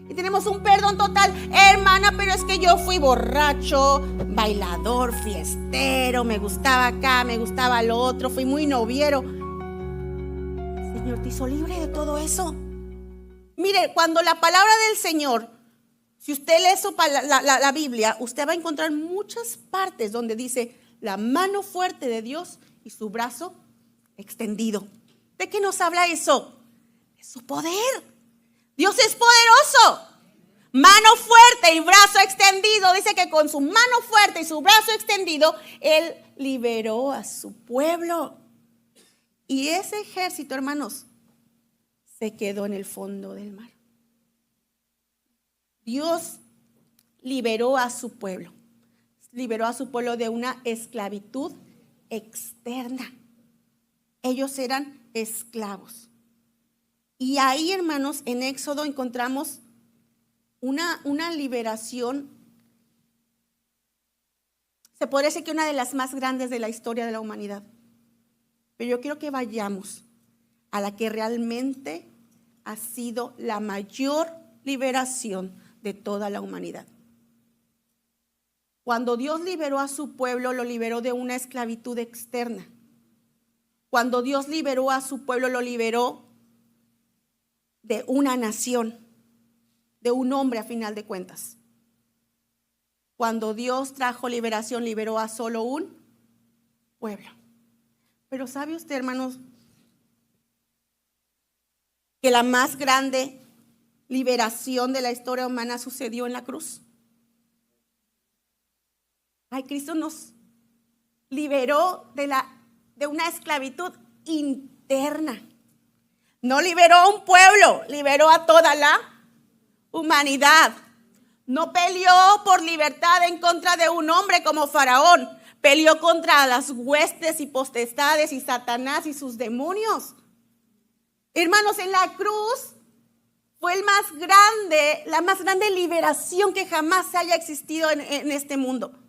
Y tenemos un perdón total. Hermana, pero es que yo fui borracho, bailador, fiestero, me gustaba acá, me gustaba lo otro, fui muy noviero. El Señor te hizo libre de todo eso. Mire, cuando la palabra del Señor, si usted lee la Biblia, usted va a encontrar muchas partes donde dice la mano fuerte de Dios y su brazo extendido. ¿De qué nos habla eso? De su poder. Dios es poderoso. Mano fuerte y brazo extendido. Dice que con su mano fuerte y su brazo extendido, Él liberó a su pueblo. Y ese ejército, hermanos, se quedó en el fondo del mar. Dios liberó a su pueblo. Liberó a su pueblo de una esclavitud externa. Ellos eran esclavos. Y ahí, hermanos, en Éxodo encontramos una liberación, se podría decir que una de las más grandes de la historia de la humanidad. Pero yo quiero que vayamos a la que realmente ha sido la mayor liberación de toda la humanidad. Cuando Dios liberó a su pueblo, lo liberó de una esclavitud externa. Cuando Dios liberó a su pueblo, lo liberó de una nación, de un hombre a final de cuentas. Cuando Dios trajo liberación, liberó a solo un pueblo. Pero ¿sabe usted, hermanos, que la más grande liberación de la historia humana sucedió en la cruz? Cristo nos liberó de una esclavitud interna. No liberó a un pueblo, liberó a toda la humanidad. No peleó por libertad en contra de un hombre como Faraón. Peleó contra las huestes y potestades y Satanás y sus demonios. Hermanos, en la cruz fue la más grande liberación que jamás haya existido en este mundo.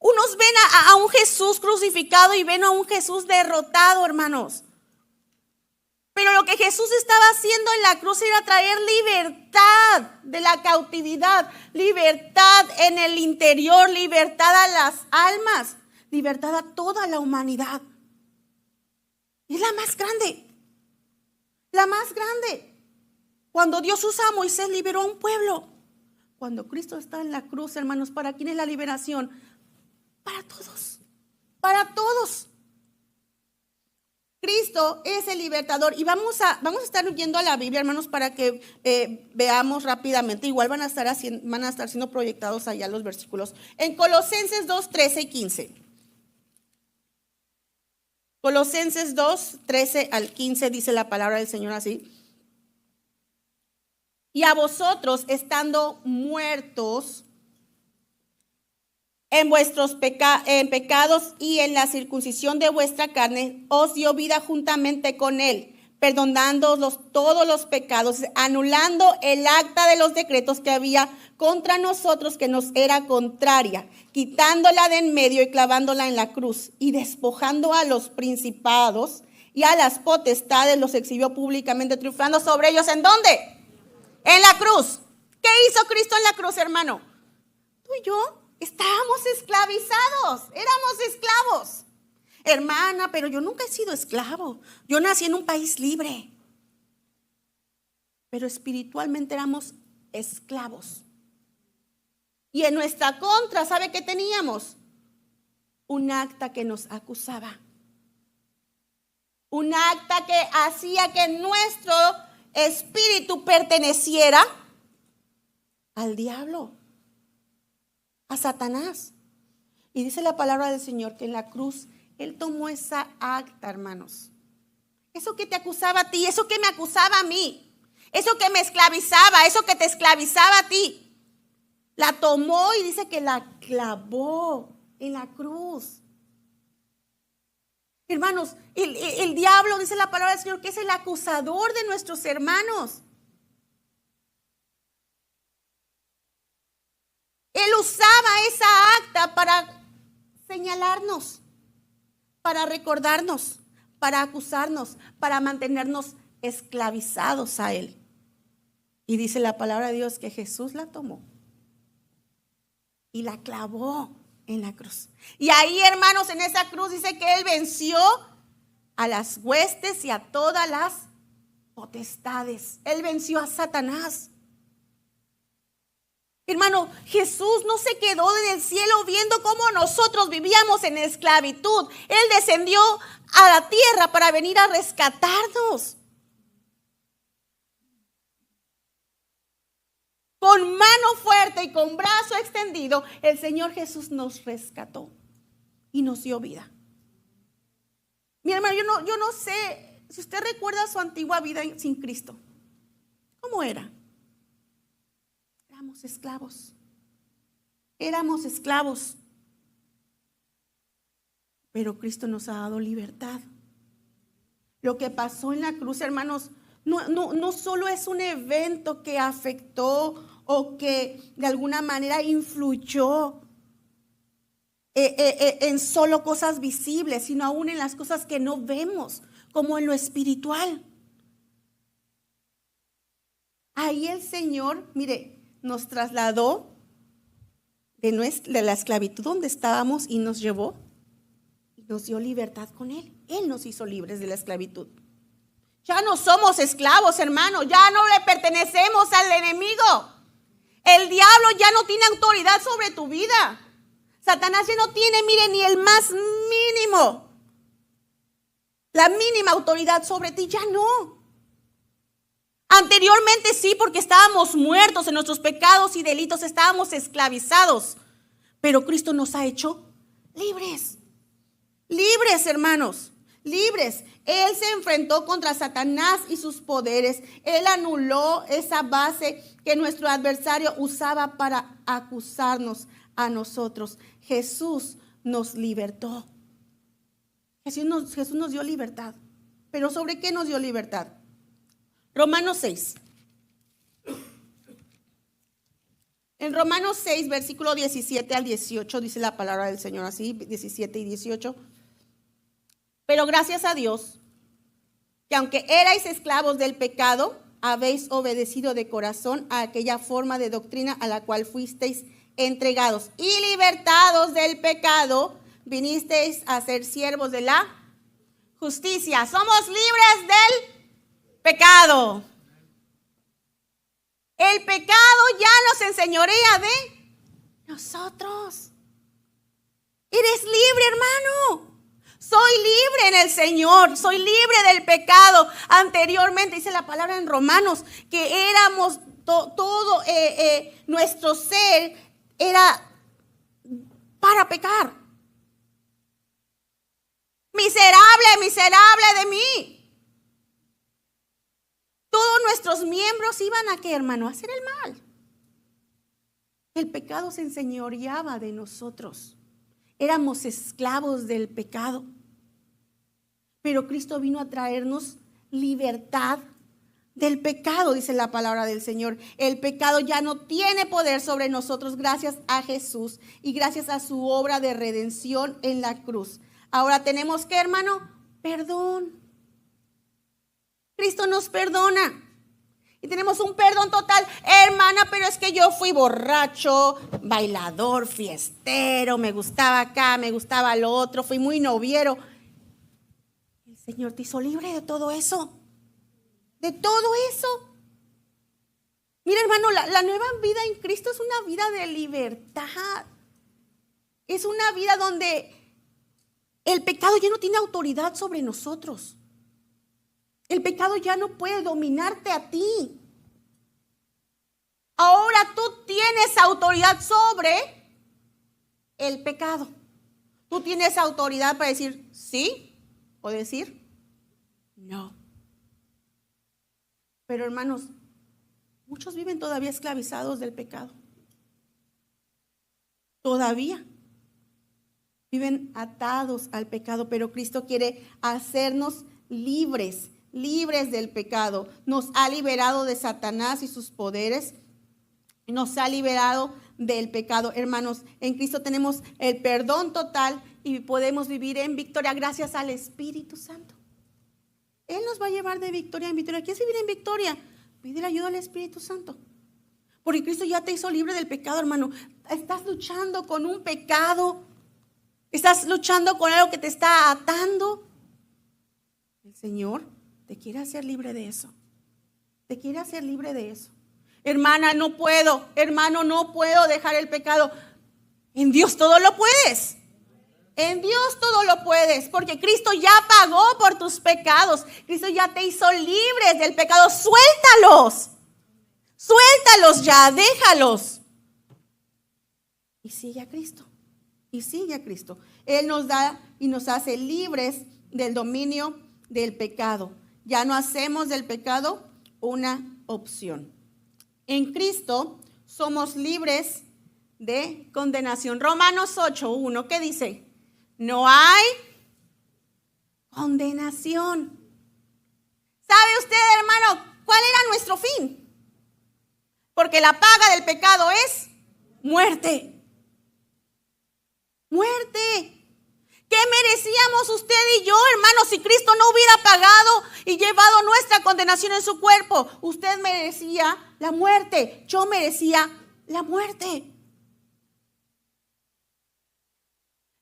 Unos ven a un Jesús crucificado y ven a un Jesús derrotado, hermanos. Pero lo que Jesús estaba haciendo en la cruz era traer libertad de la cautividad, libertad en el interior, libertad a las almas, libertad a toda la humanidad. Es la más grande, la más grande. Cuando Dios usa a Moisés, liberó a un pueblo. Cuando Cristo está en la cruz, hermanos, ¿para quién es la liberación? Para todos, para todos. Cristo es el libertador. Y vamos a estar yendo a la Biblia, hermanos, para que veamos rápidamente. Igual van a estar siendo proyectados allá los versículos. En Colosenses 2, 13 y 15. Colosenses 2, 13 al 15 dice la palabra del Señor así. Y a vosotros, estando muertos en vuestros pecados y en la circuncisión de vuestra carne, os dio vida juntamente con él, perdonándoos todos los pecados, anulando el acta de los decretos que había contra nosotros, que nos era contraria, quitándola de en medio y clavándola en la cruz, y despojando a los principados y a las potestades, los exhibió públicamente, triunfando sobre ellos. ¿En dónde? En la cruz. ¿Qué hizo Cristo en la cruz, hermano? Tú y yo estábamos esclavizados, éramos esclavos. Hermana, pero yo nunca he sido esclavo. Yo nací en un país libre. Pero espiritualmente éramos esclavos. Y en nuestra contra, ¿sabe qué teníamos? Un acta que nos acusaba. Un acta que hacía que nuestro espíritu perteneciera al diablo, a Satanás. Y dice la palabra del Señor que en la cruz Él tomó esa acta, hermanos. Eso que te acusaba a ti, eso que me acusaba a mí, eso que me esclavizaba, eso que te esclavizaba a ti, la tomó y dice que la clavó en la cruz. Hermanos, el diablo, dice la palabra del Señor, que es el acusador de nuestros hermanos. Él usaba esa acta para señalarnos, para recordarnos, para acusarnos, para mantenernos esclavizados a él. Y dice la palabra de Dios que Jesús la tomó y la clavó en la cruz. Y ahí, hermanos, en esa cruz dice que Él venció a las huestes y a todas las potestades. Él venció a Satanás. Hermano, Jesús no se quedó en el cielo viendo cómo nosotros vivíamos en esclavitud. Él descendió a la tierra para venir a rescatarnos. Con mano fuerte y con brazo extendido, el Señor Jesús nos rescató y nos dio vida. Mi hermano, yo no sé si usted recuerda su antigua vida sin Cristo. ¿Cómo era? Éramos esclavos. Éramos esclavos. Pero Cristo nos ha dado libertad. Lo que pasó en la cruz, hermanos, no solo es un evento que afectó o que de alguna manera influyó en solo cosas visibles, sino aún en las cosas que no vemos, como en lo espiritual. Ahí el Señor, mire, nos trasladó de la esclavitud donde estábamos y nos llevó y nos dio libertad con Él. Él nos hizo libres de la esclavitud. Ya no somos esclavos, hermano, ya no le pertenecemos al enemigo. El diablo ya no tiene autoridad sobre tu vida. Satanás ya no tiene, mire, ni el más mínimo, la mínima autoridad sobre ti, ya no. Anteriormente sí, porque estábamos muertos en nuestros pecados y delitos, estábamos esclavizados. Pero Cristo nos ha hecho libres. Libres, hermanos, libres. Él se enfrentó contra Satanás y sus poderes. Él anuló esa base que nuestro adversario usaba para acusarnos a nosotros. Jesús nos libertó. Jesús nos dio libertad. ¿Pero sobre qué nos dio libertad? Romanos 6. En Romanos 6, versículo 17 al 18, dice la palabra del Señor así, 17 y 18. Pero gracias a Dios, que aunque erais esclavos del pecado, habéis obedecido de corazón a aquella forma de doctrina a la cual fuisteis entregados. Y libertados del pecado, vinisteis a ser siervos de la justicia. Somos libres del pecado. El pecado ya nos enseñorea de nosotros. Eres libre, hermano. Soy libre en el Señor. Soy libre del pecado. Anteriormente dice la palabra en Romanos que éramos todo nuestro ser era para pecar. Miserable, miserable de mí. Todos nuestros miembros iban a ¿qué, hermano? A hacer el mal. El pecado se enseñoreaba de nosotros. Éramos esclavos del pecado. Pero Cristo vino a traernos libertad del pecado, dice la palabra del Señor. El pecado ya no tiene poder sobre nosotros gracias a Jesús y gracias a su obra de redención en la cruz. Ahora tenemos ¿qué, hermano? Perdón. Cristo nos perdona. Y tenemos un perdón total. Hermana, pero es que yo fui borracho, bailador, fiestero, me gustaba acá, me gustaba lo otro, fui muy noviero. El Señor te hizo libre de todo eso. De todo eso. Mira, hermano, la nueva vida en Cristo es una vida de libertad. Es una vida donde el pecado ya no tiene autoridad sobre nosotros. El pecado ya no puede dominarte a ti. Ahora tú tienes autoridad sobre el pecado. Tú tienes autoridad para decir sí o decir no. Pero hermanos, muchos viven todavía esclavizados del pecado. Todavía viven atados al pecado, pero Cristo quiere hacernos libres del pecado. Nos ha liberado de Satanás y sus poderes. Nos ha liberado del pecado. Hermanos, en Cristo tenemos el perdón total y podemos vivir en victoria gracias al Espíritu Santo. Él nos va a llevar de victoria en victoria. ¿Quieres vivir en victoria? Pide la ayuda al Espíritu Santo. Porque Cristo ya te hizo libre del pecado, hermano. Estás luchando con un pecado. Estás luchando con algo que te está atando. El Señor te quiere hacer libre de eso. Te quiere hacer libre de eso. Hermana, no puedo. Hermano, no puedo dejar el pecado. En Dios todo lo puedes. En Dios todo lo puedes, porque Cristo ya pagó por tus pecados. Cristo ya te hizo libres del pecado. Suéltalos. Suéltalos ya, déjalos. Y sigue a Cristo. Y sigue a Cristo. Él nos da y nos hace libres del dominio del pecado. Ya no hacemos del pecado una opción. En Cristo somos libres de condenación. Romanos 8:1, ¿qué dice? No hay condenación. ¿Sabe usted, hermano, cuál era nuestro fin? Porque la paga del pecado es muerte. Muerte. ¿Qué merecíamos usted y yo, hermano, si Cristo no hubiera pagado y llevado nuestra condenación en su cuerpo? Usted merecía la muerte. Yo merecía la muerte.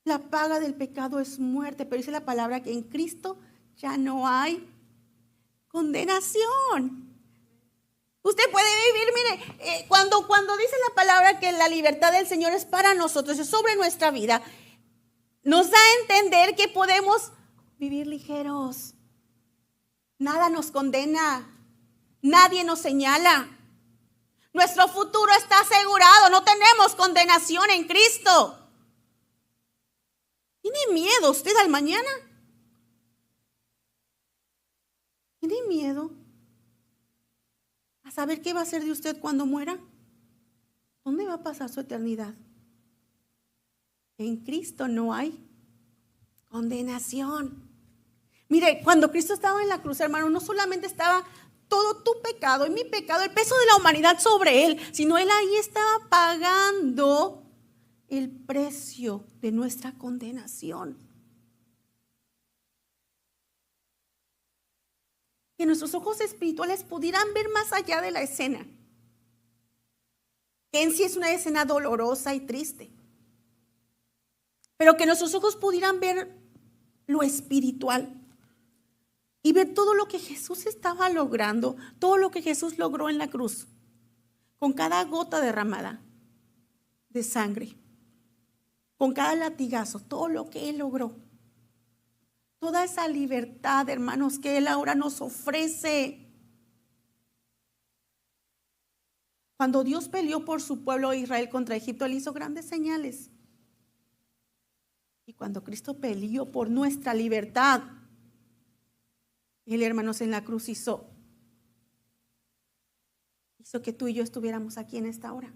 La paga del pecado es muerte, pero dice la palabra que en Cristo ya no hay condenación. Usted puede vivir, mire, cuando dice la palabra que la libertad del Señor es para nosotros, es sobre nuestra vida, nos da a entender que podemos vivir ligeros. Nada nos condena, nadie nos señala. Nuestro futuro está asegurado, no tenemos condenación en Cristo. ¿Tiene miedo usted al mañana? ¿Tiene miedo a saber qué va a hacer de usted cuando muera? ¿Dónde va a pasar su eternidad? En Cristo no hay condenación. Mire, cuando Cristo estaba en la cruz, hermano, no solamente estaba todo tu pecado y mi pecado, el peso de la humanidad sobre él, sino él ahí estaba pagando el precio de nuestra condenación. Que nuestros ojos espirituales pudieran ver más allá de la escena, que en sí es una escena dolorosa y triste, pero que nuestros ojos pudieran ver lo espiritual y ver todo lo que Jesús estaba logrando, todo lo que Jesús logró en la cruz, con cada gota derramada de sangre, con cada latigazo, todo lo que Él logró. Toda esa libertad, hermanos, que Él ahora nos ofrece. Cuando Dios peleó por su pueblo Israel contra Egipto, Él hizo grandes señales. Y cuando Cristo peleó por nuestra libertad, Él, hermanos, en la cruz hizo que tú y yo estuviéramos aquí en esta hora.